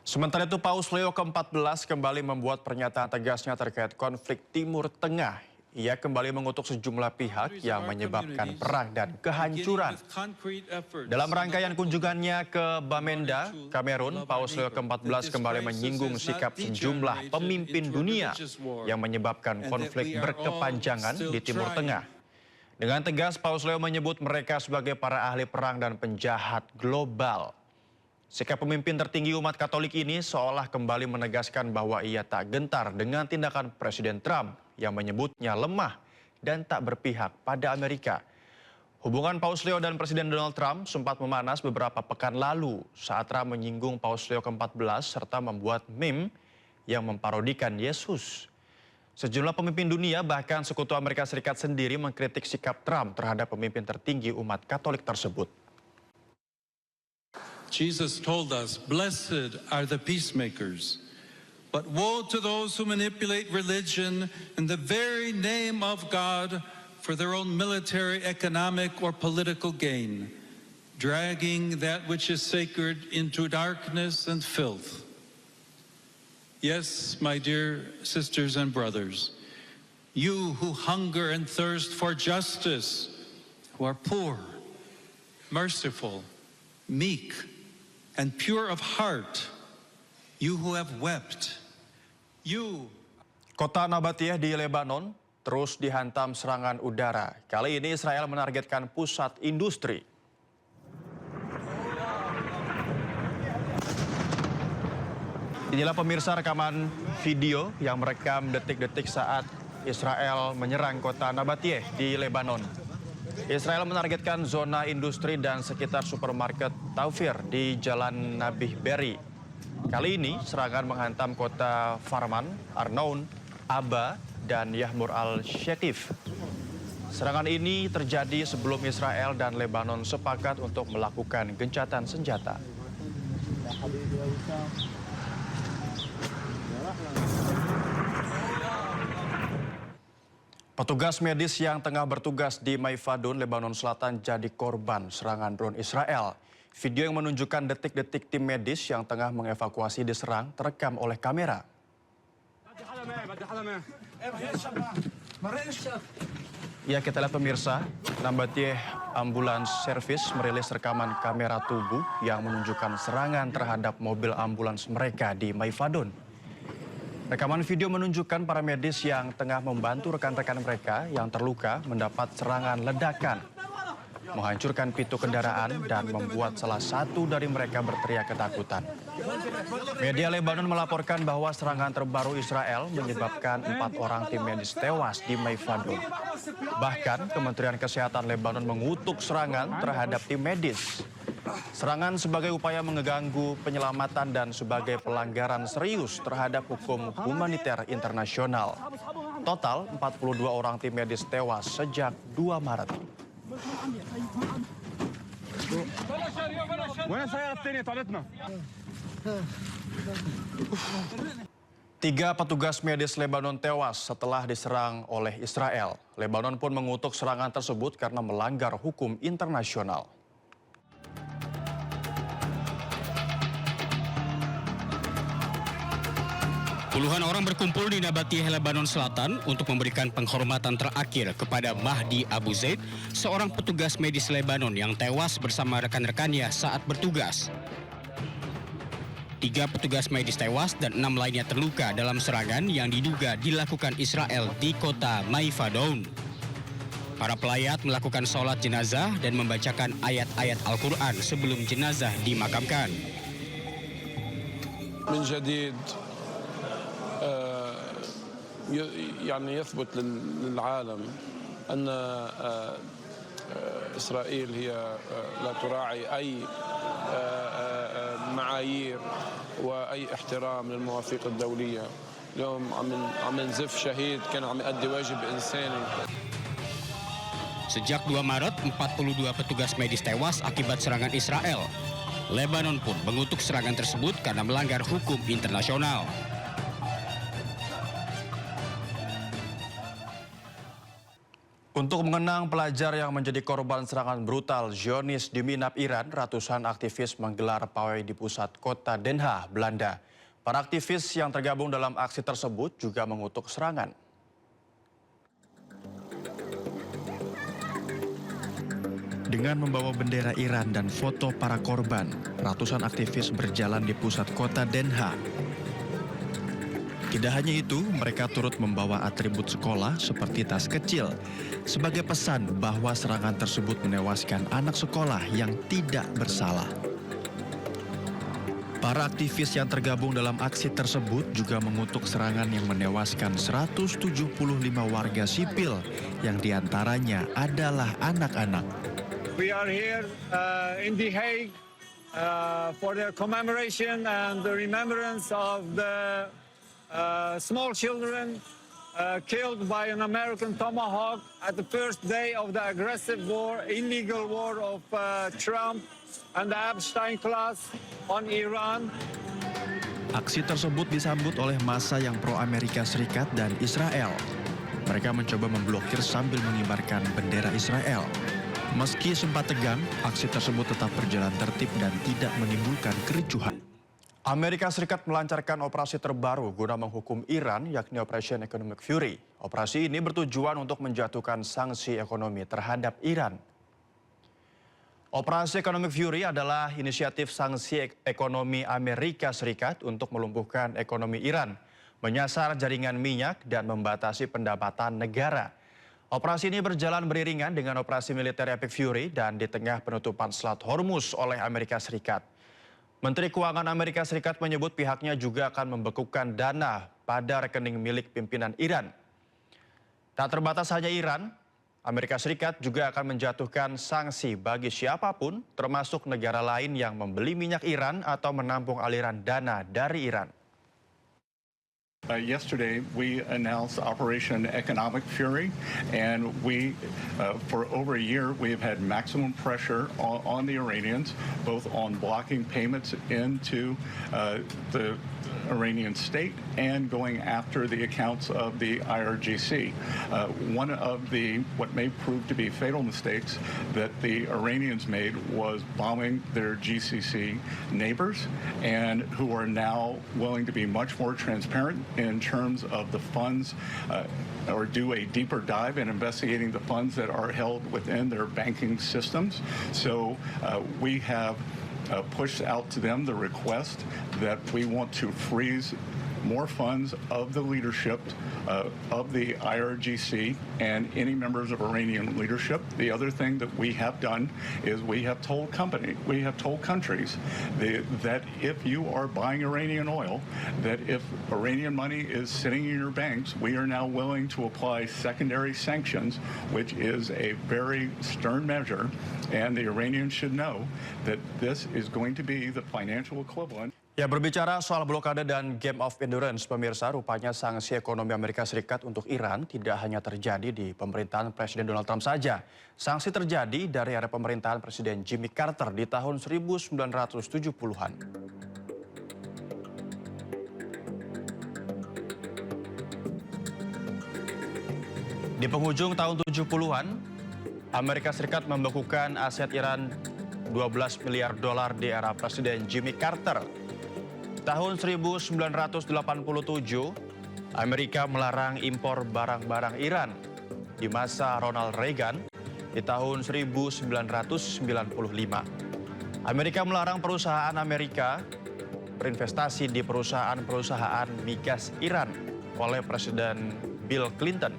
Sementara itu, Paus Leo ke-14 kembali membuat pernyataan tegasnya terkait konflik Timur Tengah. Ia kembali mengutuk sejumlah pihak yang menyebabkan perang dan kehancuran. Dalam rangkaian kunjungannya ke Bamenda, Kamerun, Paus Leo ke-14 kembali menyinggung sikap sejumlah pemimpin dunia yang menyebabkan konflik berkepanjangan di Timur Tengah. Dengan tegas, Paus Leo menyebut mereka sebagai para ahli perang dan penjahat global. Sikap pemimpin tertinggi umat Katolik ini seolah kembali menegaskan bahwa ia tak gentar dengan tindakan Presiden Trump yang menyebutnya lemah dan tak berpihak pada Amerika. Hubungan Paus Leo dan Presiden Donald Trump sempat memanas beberapa pekan lalu saat Trump menyinggung Paus Leo ke-14 serta membuat meme yang memparodikan Yesus. Sejumlah pemimpin dunia bahkan sekutu Amerika Serikat sendiri mengkritik sikap Trump terhadap pemimpin tertinggi umat Katolik tersebut. Jesus told us, "Blessed are the peacemakers, but woe to those who manipulate religion in the very name of God for their own military, economic, or political gain, dragging that which is sacred into darkness and filth." Yes, my dear sisters and brothers, you who hunger and thirst for justice, who are poor, merciful, meek, and pure of heart, you who have wept, you. Kota Nabatiyeh di Lebanon terus dihantam serangan udara. Kali ini Israel menargetkan pusat industri. Inilah pemirsa rekaman video yang merekam detik-detik saat Israel menyerang kota Nabatiyeh di Lebanon. Israel menargetkan zona industri dan sekitar supermarket Taufir di Jalan Nabih Berri. Kali ini serangan menghantam kota Farman, Arnoun, Aba, dan Yahmur al-Shetif. Serangan ini terjadi sebelum Israel dan Lebanon sepakat untuk melakukan gencatan senjata. Petugas medis yang tengah bertugas di Maifadun, Lebanon Selatan jadi korban serangan drone Israel. Video yang menunjukkan detik-detik tim medis yang tengah mengevakuasi diserang terekam oleh kamera. Ya, kita lihat pemirsa, Nabatiyeh Ambulance Service merilis rekaman kamera tubuh yang menunjukkan serangan terhadap mobil ambulans mereka di Maifadun. Rekaman video menunjukkan para medis yang tengah membantu rekan-rekan mereka yang terluka mendapat serangan ledakan, menghancurkan pintu kendaraan dan membuat salah satu dari mereka berteriak ketakutan. Media Lebanon melaporkan bahwa serangan terbaru Israel menyebabkan 4 orang tim medis tewas di Maifadun. Bahkan Kementerian Kesehatan Lebanon mengutuk serangan terhadap tim medis. Serangan sebagai upaya mengganggu penyelamatan dan sebagai pelanggaran serius terhadap hukum humaniter internasional. Total 42 orang tim medis tewas sejak 2 Maret. Tiga petugas medis Lebanon tewas setelah diserang oleh Israel. Lebanon pun mengutuk serangan tersebut karena melanggar hukum internasional. Puluhan orang berkumpul di Nabatiyeh, Lebanon Selatan untuk memberikan penghormatan terakhir kepada Mahdi Abu Zaid, seorang petugas medis Lebanon yang tewas bersama rekan-rekannya saat bertugas. 3 petugas medis tewas dan 6 lainnya terluka dalam serangan yang diduga dilakukan Israel di kota Maifadun. Para pelayat melakukan sholat jenazah dan membacakan ayat-ayat Al-Quran sebelum jenazah dimakamkan. من جديد يعني يثبت للعالم أن إسرائيل هي لا تراعي أي معايير وأي احترام للمواثيق الدولية. اليوم عم نزف شهيد كان عم يؤدي واجب إنساني. Sejak 2 Maret, 42 petugas medis tewas akibat serangan Israel. Lebanon pun mengutuk serangan tersebut karena melanggar hukum internasional. Untuk mengenang pelajar yang menjadi korban serangan brutal Zionis di Minab, Iran, ratusan aktivis menggelar pawai di pusat kota Den Haag, Belanda. Para aktivis yang tergabung dalam aksi tersebut juga mengutuk serangan. Dengan membawa bendera Iran dan foto para korban, ratusan aktivis berjalan di pusat kota Den Haag. Tidak hanya itu, mereka turut membawa atribut sekolah seperti tas kecil sebagai pesan bahwa serangan tersebut menewaskan anak sekolah yang tidak bersalah. Para aktivis yang tergabung dalam aksi tersebut juga mengutuk serangan yang menewaskan 175 warga sipil yang diantaranya adalah anak-anak. We are here in The Hague for the commemoration and the remembrance of the small children killed by an American Tomahawk at the first day of the aggressive war, illegal war of Trump and the Epstein class on Iran. Aksi tersebut disambut oleh massa yang pro-Amerika Serikat dan Israel. Mereka mencoba memblokir sambil mengibarkan bendera Israel. Meski sempat tegang, aksi tersebut tetap berjalan tertib dan tidak menimbulkan kericuhan. Amerika Serikat melancarkan operasi terbaru guna menghukum Iran, yakni Operation Economic Fury. Operasi ini bertujuan untuk menjatuhkan sanksi ekonomi terhadap Iran. Operasi Economic Fury adalah inisiatif sanksi ekonomi Amerika Serikat untuk melumpuhkan ekonomi Iran, menyasar jaringan minyak dan membatasi pendapatan negara. Operasi ini berjalan beriringan dengan operasi militer Epic Fury dan di tengah penutupan Selat Hormuz oleh Amerika Serikat. Menteri Keuangan Amerika Serikat menyebut pihaknya juga akan membekukan dana pada rekening milik pimpinan Iran. Tak terbatas hanya Iran, Amerika Serikat juga akan menjatuhkan sanksi bagi siapapun, termasuk negara lain yang membeli minyak Iran atau menampung aliran dana dari Iran. Yesterday, we announced Operation Economic Fury, and for over a year, we have had maximum pressure on the Iranians, both on blocking payments into the Iranian state and going after the accounts of the IRGC. One of what may prove to be fatal mistakes that the Iranians made was bombing their GCC neighbors, and who are now willing to be much more transparent in terms of the funds or do a deeper dive in investigating the funds that are held within their banking systems. So we have pushed out to them the request that we want to freeze more funds of the leadership of the IRGC and any members of Iranian leadership. The other thing that we have done is we have told countries that if you are buying Iranian oil, that if Iranian money is sitting in your banks, we are now willing to apply secondary sanctions, which is a very stern measure, and the Iranians should know that this is going to be the financial equivalent. Ya, berbicara soal blokade dan game of endurance, pemirsa, rupanya sanksi ekonomi Amerika Serikat untuk Iran tidak hanya terjadi di pemerintahan Presiden Donald Trump saja. Sanksi terjadi dari era pemerintahan Presiden Jimmy Carter di tahun 1970-an. Di penghujung tahun 70-an, Amerika Serikat membekukan aset Iran 12 miliar dolar di era Presiden Jimmy Carter. Tahun 1987, Amerika melarang impor barang-barang Iran. Di masa Ronald Reagan, di tahun 1995, Amerika melarang perusahaan Amerika berinvestasi di perusahaan-perusahaan migas Iran oleh Presiden Bill Clinton.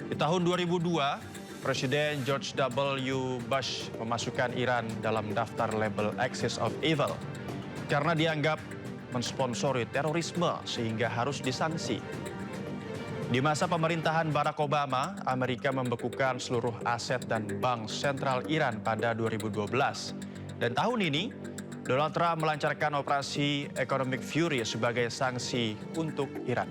Di tahun 2002, Presiden George W. Bush memasukkan Iran dalam daftar label Axis of Evil karena dianggap mensponsori terorisme sehingga harus disanksi. Di masa pemerintahan Barack Obama, Amerika membekukan seluruh aset dan bank sentral Iran pada 2012. Dan tahun ini, Donald Trump melancarkan operasi Economic Fury sebagai sanksi untuk Iran.